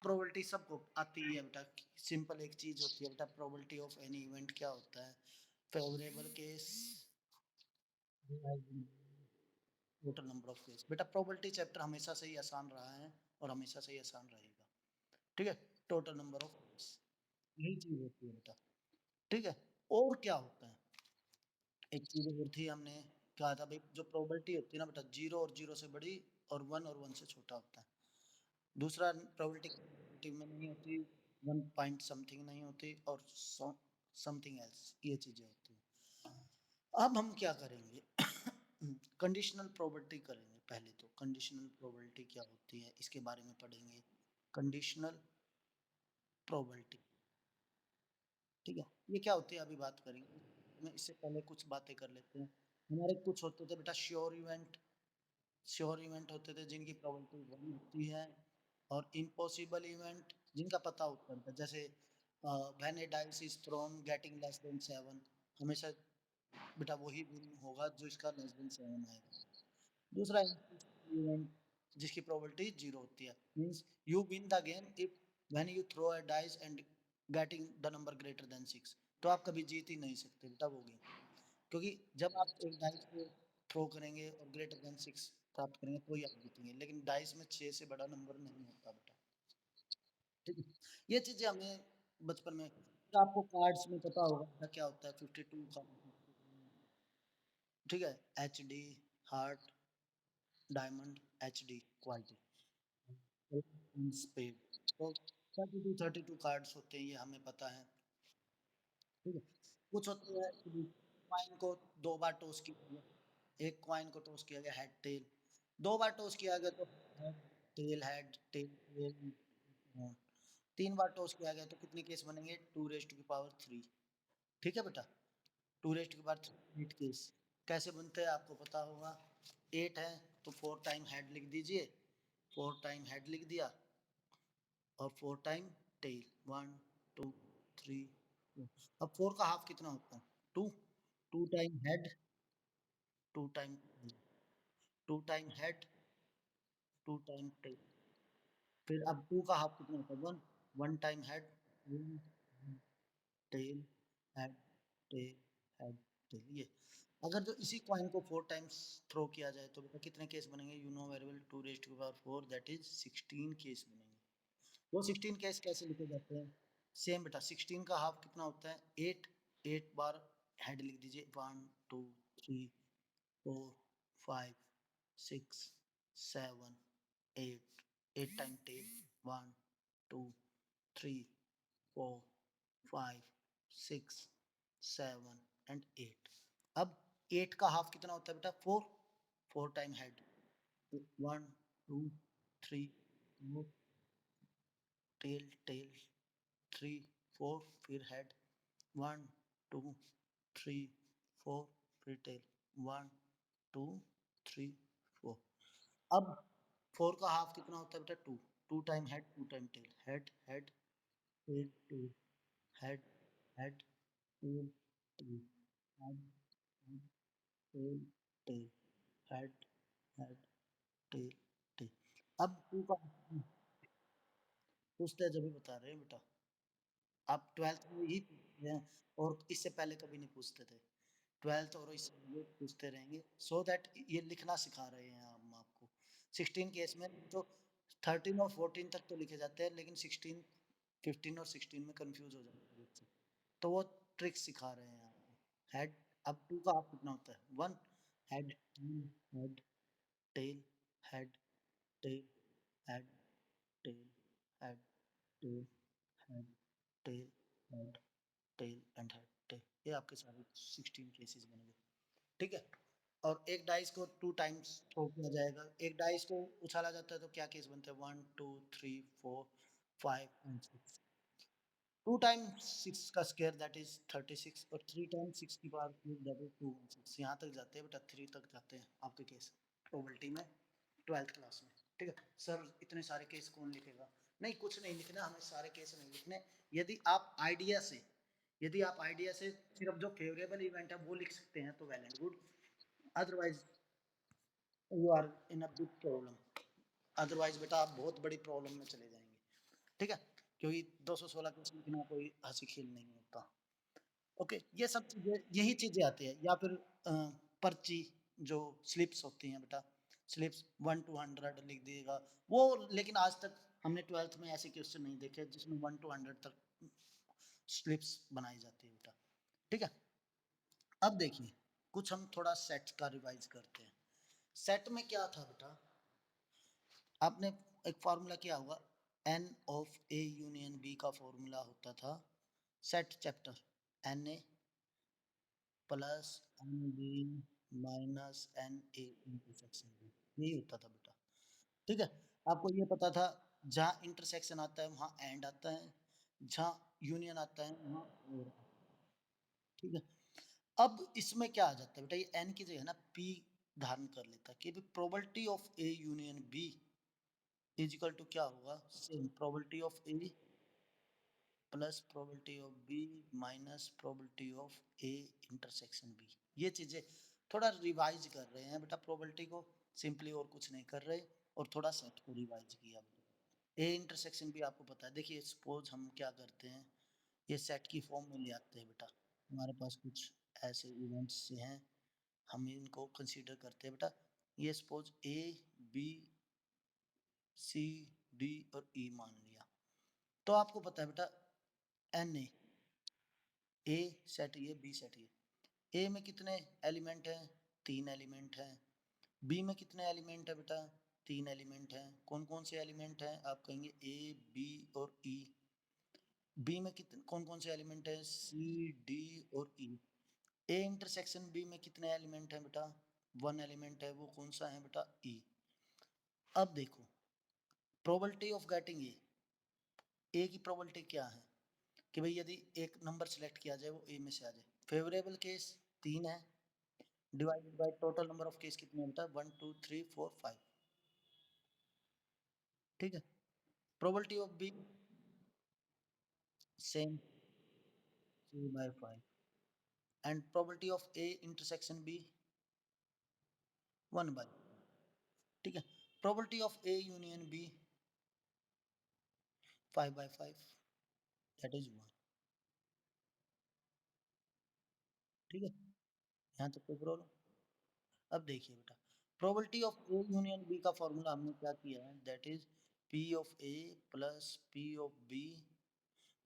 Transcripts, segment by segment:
Probability सबको आती है बेटा। सिंपल एक चीज होती है बेटा, प्रोबेबिलिटी ऑफ एनी इवेंट क्या होता है, favourable case total number of case. बेटा प्रोबेबिलिटी चैप्टर हमेशा से ही आसान रहा है और हमेशा से ही आसान रहेगा, ठीक है। टोटल नंबर ऑफ केस यही चीज होती है बेटा, ठीक है। और क्या होता है, एक चीज और थी, हमने कहा था भाई जो प्रोबेबिलिटी होती है ना बेटा, 0 और 0 से बड़ी और 1 से छोटा होता है। दूसरा प्रोबेबिलिटी में नहीं होती, 1 पॉइंट समथिंग नहीं होती, और समथिंग एल्स, ये चीजें होती हैं। अब हम क्या करेंगे, कंडीशनल प्रोबेबिलिटी करेंगे पहले। तो कंडीशनल प्रोबेबिलिटी क्या होती है इसके बारे में पढ़ेंगे, कंडीशनल प्रोबेबिलिटी, ठीक है। ये क्या होती है अभी बात करेंगे, मैं इससे पहले कुछ बातें कर लेते हैं। हमारे कुछ होते थे बेटा श्योर इवेंट, श्योर इवेंट होते थे जिनकी प्रोबेबिलिटी 1 होती है, और इम्पॉसिबल इवेंट जिनका पता होता था, जैसे when A dice is throne getting less than 7, हमेशा बेटा वही विन होगा जो इसका लेस देन 7 आएगा। दूसरा इवेंट जिसकी प्रोबेबिलिटी 0 होती है, means you win the game if when you throw a dice and getting the number greater than 6, तो आप कभी जीत ही नहीं सकते बेटा वो गेम, क्योंकि जब आप एक डाइस को थ्रो करेंगे और ग्रेटर देन 6 प्राप्त करेंगे तो ही आप जीतेंगे, लेकिन डाइस में 6 से बड़ा नंबर नहीं होता बेटा, ठीक है। ये चीजें हमें बचपन में, तो आपको कार्ड्स में पता होगा क्या होता है, 52 का, ठीक है, H D heart, diamond, H D quality, spade, तो 32 कार्ड्स होते हैं, ये हमें पता है, ठीक है। कुछ होते हैं कॉइन को 2 बार टॉस किया, एक कॉइन को टॉस किया गया हेड टेल, 2 बार टॉस किया गया तो हेड टेल टेल, 3 बार टॉस किया गया तो कितने केस बनेंगे, 2⁻3, ठीक है बेटा, 2⁻3 8 केस। कैसे बनते हैं आपको पता होगा, 8 है तो 4 टाइम हेड लिख दीजिए, 4 टाइम हेड लिख दिया, और 4 टाइम टेल, 1 2 3 4। अब 4 का हाफ कितना होता है, 2, 2 time head, 2 time, 2 time head, 2 time tail, फिर अब 2 का हाफ कितना होता है, 1, 1 time head, tail, head, tail, head, tail. ये अगर जो इसी कॉइन को 4 टाइम्स थ्रो किया जाए तो बेटा कितने केस बनेंगे, you know very well, 2⁻4 that is 16 case बनेंगे। वो 16 केस कैसे लिखे जाते हैं, सेम बेटा, 16 का हाफ कितना होता है, 8, 8 बार हेड लिख दीजिए, 1 2 3 4 5 6 7 8, 8 टाइम टेल, 1 2 3 4 5 6 7 एंड 8। अब 8 का हाफ कितना होता है बेटा, 4, 4 टाइम हेड, 1 2 3 4, टेल टेल 3 4, फिर हेड, 1 2 3 4, फिर टेल, 1 2 3 4। अब 4 का हाफ कितना होता है बेटा, 2, 2 time head, 2 time tail, head head tail tail, head head tail tail, head head tail tail, head head tail tail. अब 2 का पूछते हैं, जब भी बता रहे हैं बेटा, आप 12th में ही पूछते हैं और इससे पहले कभी नहीं पूछते थे, 12th और इससे पूछते रहेंगे, सो दैट ये लिखना सिखा रहे हैं हम आपको। 16 केस में तो 13 और 14 तक तो लिखे जाते हैं, लेकिन 16 15 और 16 में कंफ्यूज हो जाते हैं बच्चे, तो वो ट्रिक सिखा रहे हैं आपको। हेड, अब 2 का हाफ कितना होता है, 1, head head tail, head tail, head tail, head tail, head tail, head tell and head tail, ये आपके सारे 16 केसेस बनेंगे, ठीक है। और एक डाइस को 2 टाइम्स थ्रो किया जाएगा, एक डाइस को उछाला जाता है तो क्या केस बनते हैं, 1 2 3 4 5 एंड 6। 2 टाइम्स 6 का स्क्वायर दैट इज 36, और 3 टाइम्स 6 की पावर क्यूब दैट इज 216। यहाँ तक जाते हैं बेटा, 3 तक जाते हैं आपके केस प्रोबेबिलिटी में 12th क्लास में, ठीक है। सर इतने सारे केस कौन लिखेगा, नहीं कुछ नहीं लिखना, हमें सारे केस नहीं लिखने। यदि आप आइडिया से, यदि आप आइडिया से सिर्फ जो फेवरेबल इवेंट है वो लिख सकते हैं तो well and good, otherwise you are in a big problem, otherwise बेटा आप बहुत बड़ी प्रॉब्लम में चले जाएंगे, ठीक है? क्योंकि 216 केस में बिना कोई हँसी खेल नहीं होता। ओके, ये सब चीज़ें यही चीज़ें आती हैं या फिर अ, पर्ची जो स्लिप्स होती हैं बेटा, स्लिप्स 1 टू 100 लिख दिएगा, वो लेकिन आज तक हमने 12th में ऐसे क्वेश्चन नहीं देखे जिसमें 1 टू 100 तक स्लिप्स बनाई जाती है बेटा, ठीक है? अब देखिए, कुछ हम थोड़ा सेट का रिवाइज़ करते हैं। सेट में क्या था बेटा, आपने एक फ़ॉर्मूला किया होगा, N of A union B का फ़ॉर्मूला होता था set chapter, Na plus N B minus N A intersection B, यही होता था बेटा, ठीक है? आपको ये पता था जहाँ इंटरसेक्शन आता है वहाँ एंड आता है, जहाँ यूनियन आता है वहाँ और आता है, ठीक है? अब इसमें क्या आ जाता है बेटा, ये एन की जगह ना पी धारण कर लेता है कि probability of A union B is equal to क्या होगा, same probability of A plus probability of B minus probability of A intersection B. ये चीजें थोड़ा रिवाइज कर रहे हैं बेटा, प्रोबेबिलिटी को सिंपली और कुछ नहीं कर रहे, और थोड़ा सेट को रिवाइज किया। ए इंटरसेक्शन भी आपको पता है, देखिए सपोज हम क्या करते हैं, ये सेट की फॉर्म में ले आते हैं बेटा, हमारे पास कुछ ऐसे इवेंट्स से हैं, हम इनको कंसीडर करते हैं बेटा, ये suppose A B C D और ई मान लिया, तो आपको पता है बेटा एन ए सेट ये बी सेट ये, ए में कितने एलिमेंट हैं, 3 एलिमेंट हैं, बी में कितने एलिमेंट है बेटा, 3 एलिमेंट हैं, कौन कौन से एलिमेंट हैं, आप कहेंगे ए बी और ई, बी में कितने कौन कौन से एलिमेंट है, सी डी और ई, ए इंटरसेक्शन बी में कितने एलिमेंट हैं बेटा, 1 एलिमेंट है, वो कौन सा है बेटा, ई। अब देखो प्रोबेबिलिटी ऑफ गेटिंग ए की प्रोबेबिलिटी क्या है कि भाई यदि एक नंबर सेलेक्ट किया जाए वो ए में से आ जाए, फेवरेबल केस 3 है, divided by total number of case कितने होता है, 1 2 3 4 5, ठीक है? Probability of B same 3/5 and probability of A intersection B 1/, ठीक है? Probability of A union B 5/5, that is 1, ठीक है? यहाँ तक कोई प्रॉब्लम? अब देखिए बेटा, probability of A union B का फॉर्मूला हमने क्या किया है, that is P of A plus P of B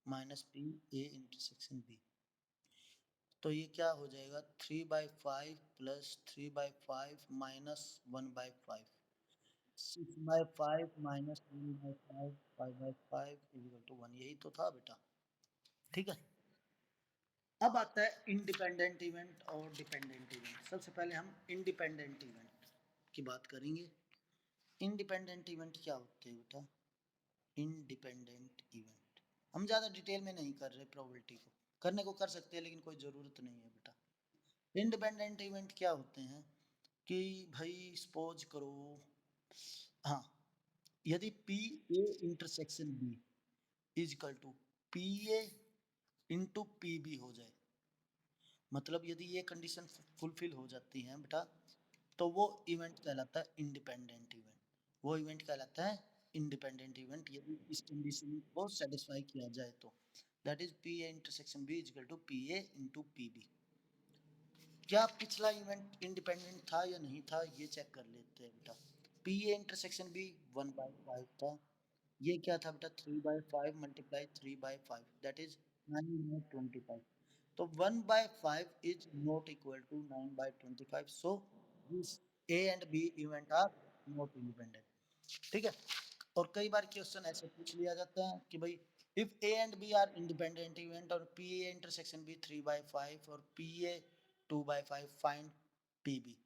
minus P A intersection B, तो ये क्या हो जाएगा, 3/5 plus 3/5 minus 1/5, 6/5 minus 1/5, 5/5 equal to 1, यही तो था बेटा, ठीक है? अब आता है इंडिपेंडेंट इवेंट और डिपेंडेंट इवेंट। सबसे पहले हम इंडिपेंडेंट इवेंट की बात करेंगे। इंडिपेंडेंट इवेंट क्या होते हैं बेटा, इंडिपेंडेंट इवेंट हम ज़्यादा डिटेल में नहीं कर रहे, प्रोबेबिलिटी को करने को कर सकते हैं लेकिन कोई ज़रूरत नहीं है बेटा। इंडिपेंडेंट इवेंट क्या होते हैं कि भाई सपोज करो, हाँ, यदि P A intersection B is equal to P A into P B हो जाए, मतलब यदि ये कंडीशन फुलफिल हो जाती है बेटा, तो वो इवेंट कहलाता है इंडिपेंडेंट इवेंट, वो इवेंट कहलाता है इंडिपेंडेंट इवेंट यदि इस कंडीशन को सेटिस्फाई किया जाए तो, that is P A intersection B is equal to P A into P B. क्या पिछला इवेंट इंडिपेंडेंट था या नहीं था, ये चेक कर लेते हैं बेटा। पी ए इंटरसेक्शन बी 1/5 था, ये क्या था बेटा, 3/5 मल्टीप्लाई 3/5 दैट इज 9/25, तो 1/5 is not equal to 9/25, so this A and B event are not independent, ठीक है? और कई बार क्वेश्चन ऐसे पूछ लिया जाता है कि भाई if A and B are independent event और PA intersection B 3/5 और PA 2/5 find PB,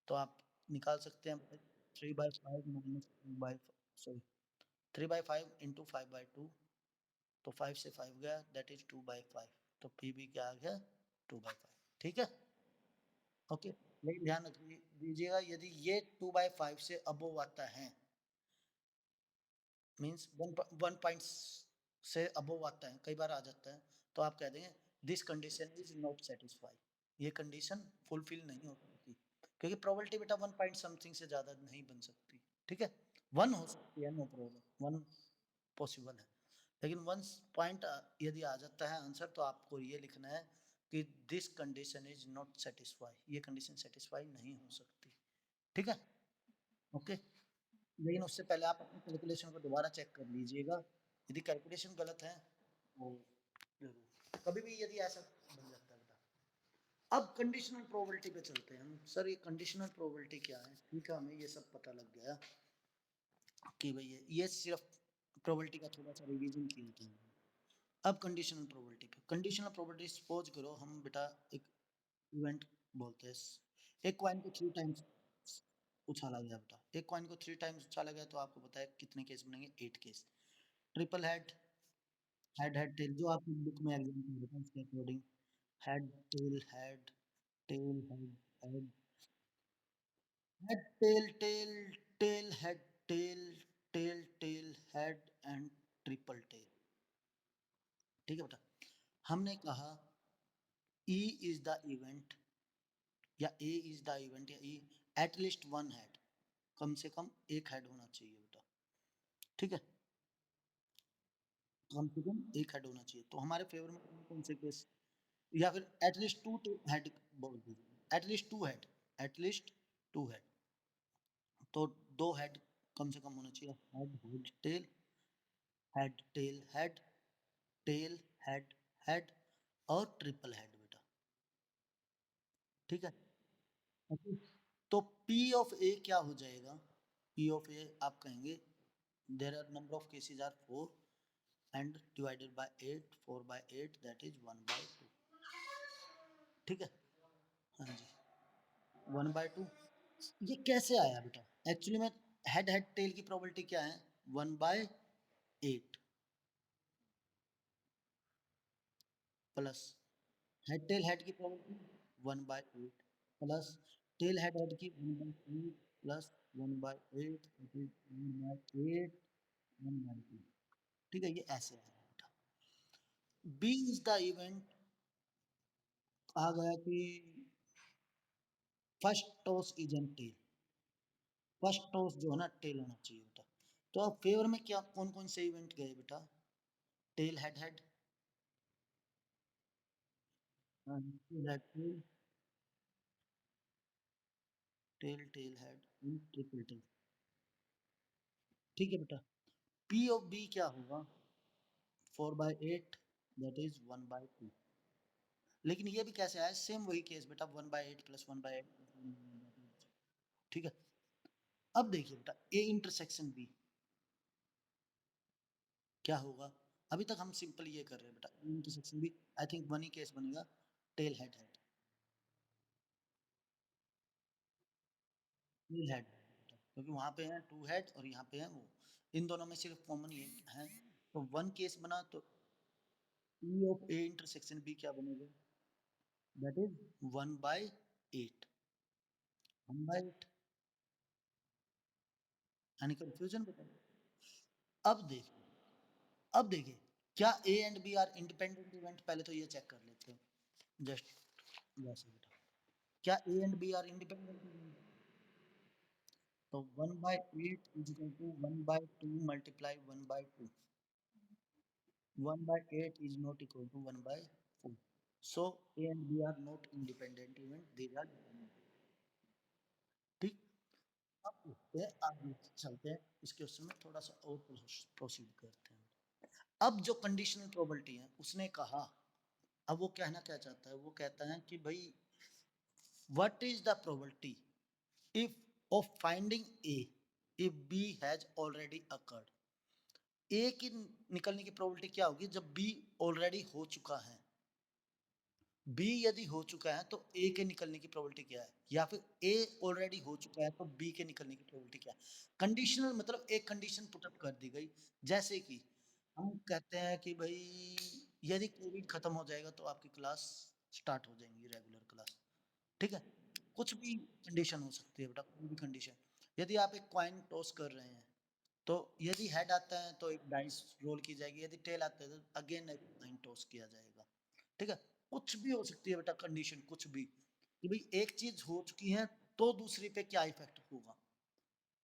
तो आप निकाल सकते हैं 3/5 minus 2/5, सॉरी 3/5 into 5/2, तो 5 से 5 गया दैट इज 2/5, तो पी बी क्या आ गया 2/5, ठीक है? ओके, लेकिन ध्यान रख दीजिएगा यदि ये 2/5 से अबोव आता है, मीन्स 1 पॉइंट से अबोव आता है, कई बार आ जाता है, तो आप कह देंगे this condition is not satisfy, ये कंडीशन फुलफिल नहीं हो सकती, क्योंकि प्रोबेबिलिटी बेटा 1 पॉइंट समथिंग से ज्यादा नहीं बन सकती, ठीक है? 1 हो सकती है, नो प्रॉब्लम, 1 पॉसिबल है, लेकिन वंस पॉइंट यदि आ जाता है आंसर, तो आपको ये लिखना है कि this condition is not satisfy, ये कंडीशन सेटिस्फाई नहीं हो सकती। ठीक है, ओके। लेकिन उससे पहले आप अपनी कैलकुलेशन को दोबारा चेक कर लीजिएगा, यदि कैलकुलेशन गलत है तो जरूर कभी भी यदि ऐसा बन जाता है बेटा। अब कंडीशनल प्रोबेबिलिटी पे चलते हैं हम। सर ये कंडीशनल प्रोबेबिलिटी क्या है? ठीक है, हमें ये सब पता लग गया कि भाई ये सिर्फ प्रोबेबिलिटी का थोड़ा सा रिवीजन किया था। अब कंडीशनल प्रोबेबिलिटी पे, कंडीशनल प्रोबेबिलिटी सपोज करो हम बेटा एक इवेंट बोलते हैं, एक कॉइन को 3 टाइम्स उछाला गया बेटा, एक कॉइन को 3 टाइम्स उछाला गया, तो आपको पता है कितने केस बनेंगे? 8 case. Triple head, head head tail, जो आपकी बुक में एग्जाम्पल होता है उसके according, head tail head, tail head head, head tail tail, tail head tail, tail tail head and triple tail. ठीक है बेटा, हमने कहा E is the event या A is the event या E at least one head, कम से कम एक हेड होना चाहिए बेटा। ठीक है, कम से कम एक हेड होना चाहिए। तो हमारे फेवर में कौन कौन से केस, या फिर एटलीस्ट टू हेड बोल दीजिए, at least to head, at least to head, तो दो हेड कम से कम होना चाहिए। Head head tail, head tail head, tail head head और ट्रिपल हेड बेटा। ठीक है, okay? तो P ऑफ A क्या हो जाएगा? P ऑफ A आप कहेंगे there are number of cases are 4 and divided by 8, 4 by 8 that is 1/2। ठीक है, हाँ जी, 1/2। ये कैसे आया बेटा? एक्चुअली में हेड हेड टेल की प्रोबेबिलिटी क्या है? 1/8 प्लस हेड टेल हेड की probability 1/8 plus tell head head की 1/8 प्लस 1/8 1/8 1/2। ठीक है, ये ऐसे है बेटा। बी इज द इवेंट, आ गया कि first toss is an tail, first toss जो है ना टेल होना चाहिए बेटा। तो अब फेवर में क्या कौन कौन से इवेंट गए बेटा? Tail head head, tail head tail, tail tail head triple tail. ठीक है बेटा, पी ऑफ बी क्या होगा? 4/8 दैट इज 1/2। लेकिन ये भी कैसे आया? सेम वही केस बेटा, 1/8 प्लस 1/8। ठीक है, अब देखिए बेटा ए इंटरसेक्शन बी क्या होगा? अभी तक हम सिंपल ये कर रहे हैं बेटा, A intersection B, I think one ही केस बनेगा, tail head head, tail head, क्योंकि वहां पे है टू हेड और यहाँ पे है वो, इन दोनों में सिर्फ कॉमन ये है, तो वन केस बना, तो E of A intersection B क्या बनेगा? That is 1/8, 1/8। यानी कंफ्यूजन बताओ। अब देखिए, अब देखिए, क्या A and B are independent event? पहले तो ये चेक कर लेते हैं जस्ट वैसे बेटा, क्या A and B are independent event? तो 1/8 is equal to 1/2 multiply 1/2, 1/8 is not equal to 1/4, so A and B are not independent event, these are dependent। ठीक, अब देखते हैं आगे चलते हैं, इस क्वेश्चन में थोड़ा सा और प्रोसीड करते हैं। अब जो कंडीशनल प्रोबेबिलिटी है उसने कहा, अब वो कहना क्या चाहता है? वो कहता है कि भाई what is the probability if of finding A if B has already occurred. A की निकलने की प्रोबेबिलिटी क्या होगी जब बी ऑलरेडी हो चुका है? बी यदि हो चुका है तो ए के निकलने की प्रोबेबिलिटी क्या है? या फिर ए ऑलरेडी हो चुका है तो बी के निकलने की प्रोबेबिलिटी क्या है? कंडीशनल मतलब एक कंडीशन पुट अप कर दी गई, जैसे कि हम कहते हैं कि भाई यदि कोविड खत्म हो जाएगा तो आपकी क्लास स्टार्ट हो जाएंगी, रेगुलर क्लास। ठीक है, कुछ भी कंडीशन हो सकती है बेटा, कोई भी कंडीशन। यदि आप एक कॉइन टॉस कर रहे हैं, तो यदि हेड आता है तो एक डाइस रोल की जाएगी, यदि टेल आता है तो अगेन एक कॉइन टॉस किया जाएगा। ठीक है, कुछ भी हो सकती है बेटा कंडीशन, कुछ भी, कि भाई एक चीज हो चुकी है तो दूसरी पे क्या इफेक्ट होगा।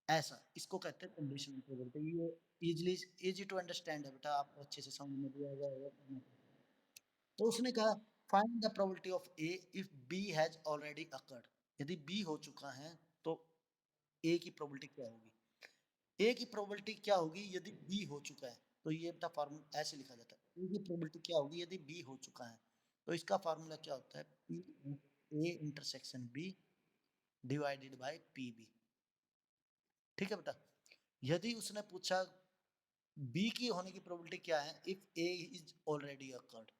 ऐसा इसको कहते हैं कंडीशनल प्रोबेबिलिटी। ये इजीली इजी टू अंडरस्टैंड है बेटा, आपको अच्छे से समझ में भी आ जाएगा। तो उसने कहा find the probability of A if B has already occurred. यदि बी हो चुका है तो ए की प्रोबेबिलिटी क्या होगी। ए की प्रोबेबिलिटी क्या होगी यदि बी हो चुका है, तो ये बेटा फार्मूला ऐसे लिखा जाता है। ए की प्रोबेबिलिटी क्या होगी यदि बी हो चुका है, तो इसका फार्मूला क्या होता है, P A intersection B divided by P B. ठीक है बेटा, यदि उसने पूछा बी की होने की प्रोबेबिलिटी क्या है if A is already occurred,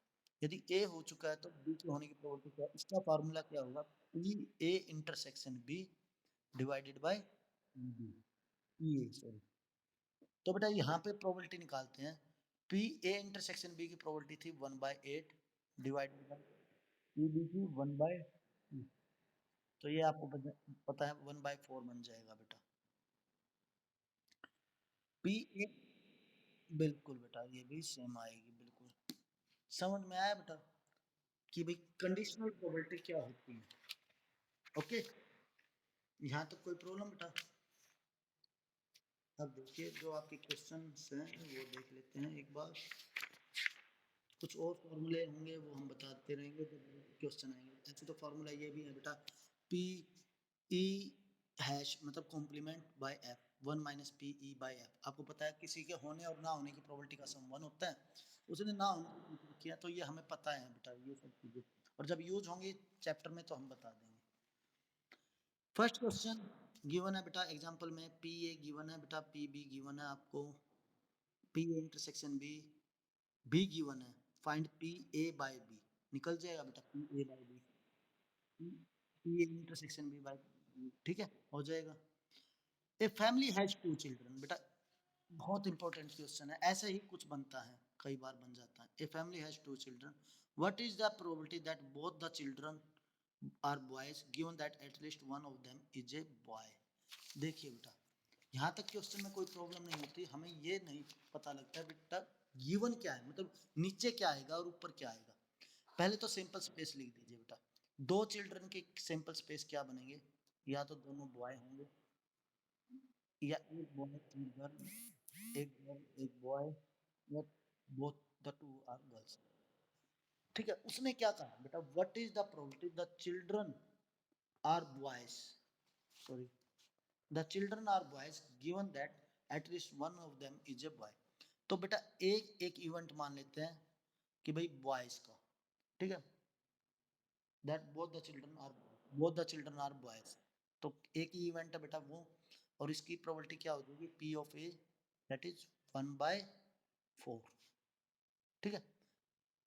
यदि ए हो चुका है तो बी की होने की प्रोबेबिलिटी क्या है, इसका फार्मूला क्या होगा, P A intersection B divided by B, P A sorry. तो बेटा यहाँ पे प्रोबेबिलिटी निकालते हैं, पी ए इंटरसेक्शन बी की प्रोबेबिलिटी थी 1/8 डिवाइडेड बाय पी बी की 1/2, तो ये आपको पता है 1/4 बन जाएगा बेटा। पी ए बिल्कुल बेटा ये भी सेम आएगी बिल्कुल। समझ में आया बेटा कि भाई कंडीशनल प्रोबेबिलिटी क्या होती है। ओके, यहाँ तक कोई प्रॉब्लम बेटा। अब देखिए जो आपके क्वेश्चंस हैं वो देख लेते हैं एक बार। कुछ और फॉर्मूले होंगे वो हम बताते रहेंगे जब क्वेश्चन आएंगे। ऐसे तो फॉर्मूला ये भी है बेटा, पी ई हैश मतलब complement by F, 1 minus P E by F. आपको पता है किसी के होने और ना होने की प्रोबेबिलिटी का सम 1 होता है, उसने ना होने की किया तो ये हमें पता है बेटा ये सब चीज़ें, और जब यूज होंगी चैप्टर में तो हम बता देंगे। फर्स्ट क्वेश्चन गिवन है बेटा एग्जांपल में, पी ए गिवन है बेटा, पी बी गिवन है आपको, P A intersection B B given है, find P A by B. निकल जाएगा बेटा P A by B, P A intersection B by B, ठीक है हो जाएगा। ए फैमिली हैज 2 चिल्ड्रन, बेटा बहुत इंपॉर्टेंट क्वेश्चन है, ऐसे ही कुछ बनता है कई बार बन जाता है। A family has 2 children, what is the probability that both the children are boys given that at least one of them is a boy. देखिए बेटा यहाँ तक क्वेश्चन में कोई प्रॉब्लम नहीं होती, हमें ये नहीं पता लगता है बेटा गिवन क्या है, मतलब नीचे क्या आएगा और ऊपर क्या आएगा। पहले तो सिंपल स्पेस लिख दीजिए बेटा, दो चिल्ड्रन के सिंपल स्पेस क्या बनेंगे, या तो दोनों बॉय होंगे, या एक बॉय एक गर्ल, एक गर्ल एक बॉय, या both the two are girls. ठीक है, उसने क्या कहा बेटा, what is the probability the children are boys, sorry the children are boys given that at least one of them is a boy. तो बेटा एक एक इवेंट मान लेते हैं कि भाई बॉयज का, ठीक है, that both the children are boys, तो एक ही इवेंट है बेटा वो, और इसकी प्रोबेबिलिटी क्या हो जाएगी, P of A that is 1/4। ठीक है,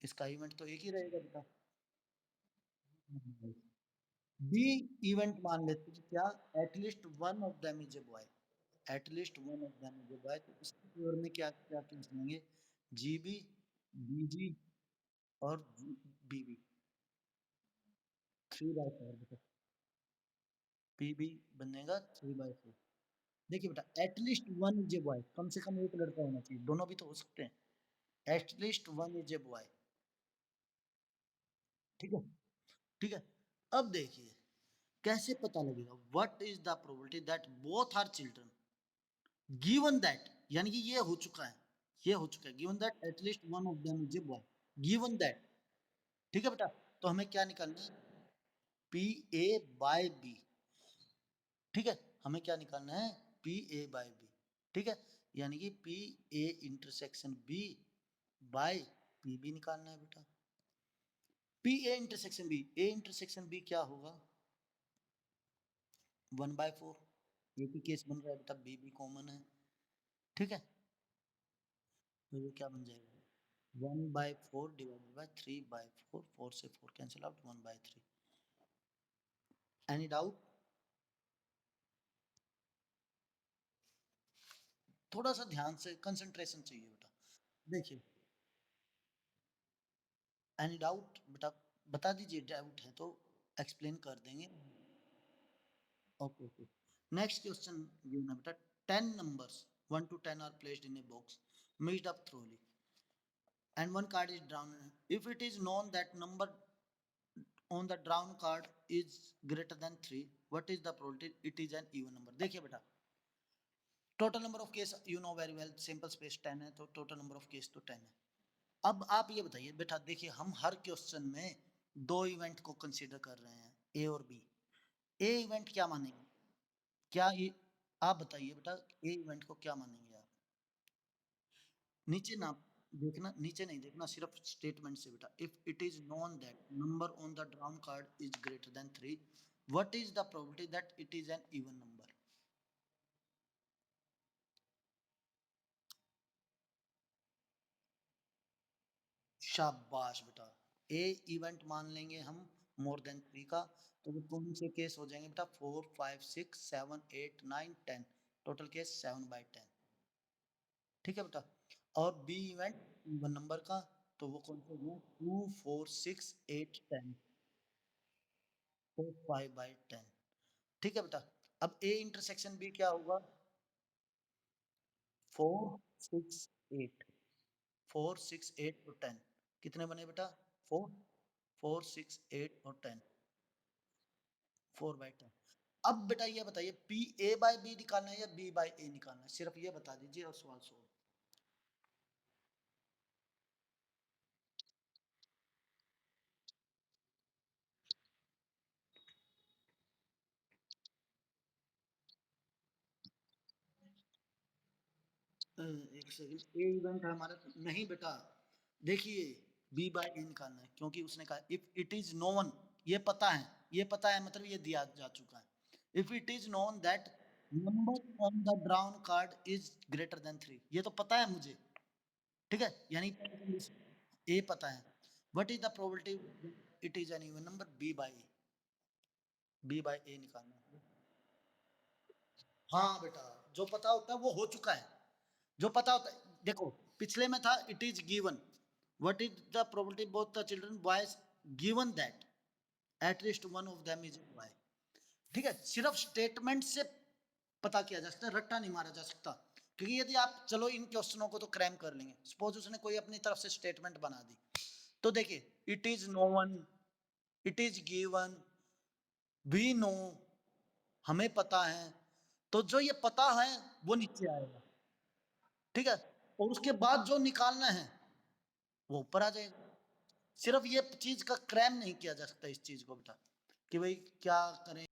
इसका इवेंट तो एक ही रहेगा बेटा। बी इवेंट मान लेते हैं क्या, at least one of them is a boy, at least one of them is a boy, तो इसके फेवर में क्या क्या केस लेंगे, जी बी, बी जी और बी बी, 3/4 बेटा, पी बी बनेगा 3/4। देखिए बेटा at least one is a boy, कम से कम एक लड़का होना चाहिए, दोनों भी तो हो सकते हैं, at least one is a boy. ठीक है, ठीक है। अब देखिए कैसे पता लगेगा, what is the probability that both are children given that, यानी कि ये हो चुका है, ये हो चुका है, given that at least one of them is a boy, given that. ठीक है बेटा, तो हमें क्या निकालना है, पी ए बाय बी। ठीक है, हमें क्या निकालना है, पी ए बाय बी। ठीक है, यानी कि P A intersection B by P B निकालना है बेटा। P A intersection B, A intersection B क्या होगा, 1/4। एक ही केस बन रहा है बेटा, बी भी कॉमन है। ठीक है, तो ये क्या बन जाएगा, 1/4 डिवाइडेड बाय 3/4, 4 से 4 कैंसिल आउट, 1/3। एनी डाउट, थोड़ा सा ध्यान से कंसंट्रेशन चाहिए बेटा। देखिए एनी डाउट बेटा, बता दीजिए, डाउट है तो एक्सप्लेन कर देंगे। Okay okay, next question given है बेटा, 10 numbers 1 to 10 are placed in a box mixed up thoroughly and one card is drawn. If it is known that number on the drawn card is greater than 3, what is the probability it is an even number। देखिए बेटा total number of case you know very well, sample space 10 है तो total number of case तो 10 है। अब आप ये बताइए बेटा, देखिए हम हर क्वेश्चन में दो इवेंट को कंसीडर कर रहे हैं, ए और बी। ए इवेंट क्या मानेंगे, क्या ये, आप बताइए बेटा, ए इवेंट को क्या मानेंगे आप? नीचे ना देखना, नीचे नहीं देखना, सिर्फ स्टेटमेंट से बेटा। If it is known that number on the drown card is greater than 3, what is the probability that it is an even number? शाबाश बेटा, ए इवेंट मान लेंगे हम मोर देन 3 का, तो वो कौन से केस हो जाएंगे बेटा? 4 5 6 7 8 9 10, टोटल केस 7/10। ठीक है बेटा। और बी इवेंट इवन नंबर का, तो वो कौन से होंगे? 2 4 6 8 10, तो 5/10। ठीक है बेटा। अब ए इंटरसेक्शन बी क्या होगा? 4 6 8, 4 6 8 और 10, कितने बने बेटा? 4, 4 6 8 और 10, 4/10। अब बेटा ये बताइए, पी ए बाय बी निकालना है या बी बाय ए निकालना है, सिर्फ ये बता दीजिए और सवाल सोल्व। एक सेकंड, ए इवेंट है हमारा, नहीं बेटा, देखिए बी बाय ए निकालना है, क्योंकि उसने कहा इफ इट इज नोन, ये पता है, ये पता है मतलब ये दिया जा चुका है। If it is known that number on the drown card is greater than 3, ये तो पता है मुझे। ठीक है, यानी ए पता है। What is the probability it is an even number? B by A, B by A निकालना है। हाँ बेटा, जो पता होता है वो हो चुका है, जो पता होता है। देखो, पिछले में था it is given, what is the probability both the children boys given that at least one of them is boy. ठीक है, सिर्फ स्टेटमेंट से पता किया जा सकता है, रट्टा नहीं मारा जा सकता। क्योंकि यदि आप चलो इन क्वेश्चनों को तो क्रैम कर लेंगे, सपोज उसने कोई अपनी तरफ से स्टेटमेंट बना दी, तो देखिए it is known, it is given, we know, हमें पता है, तो जो ये पता है वो नीचे आएगा। ठीक है, और उसके बाद जो निकालना है वो ऊपर आ जाएगा। सिर्फ ये चीज का क्रैम नहीं किया जा सकता इस चीज को बेटा, कि भाई क्या करें।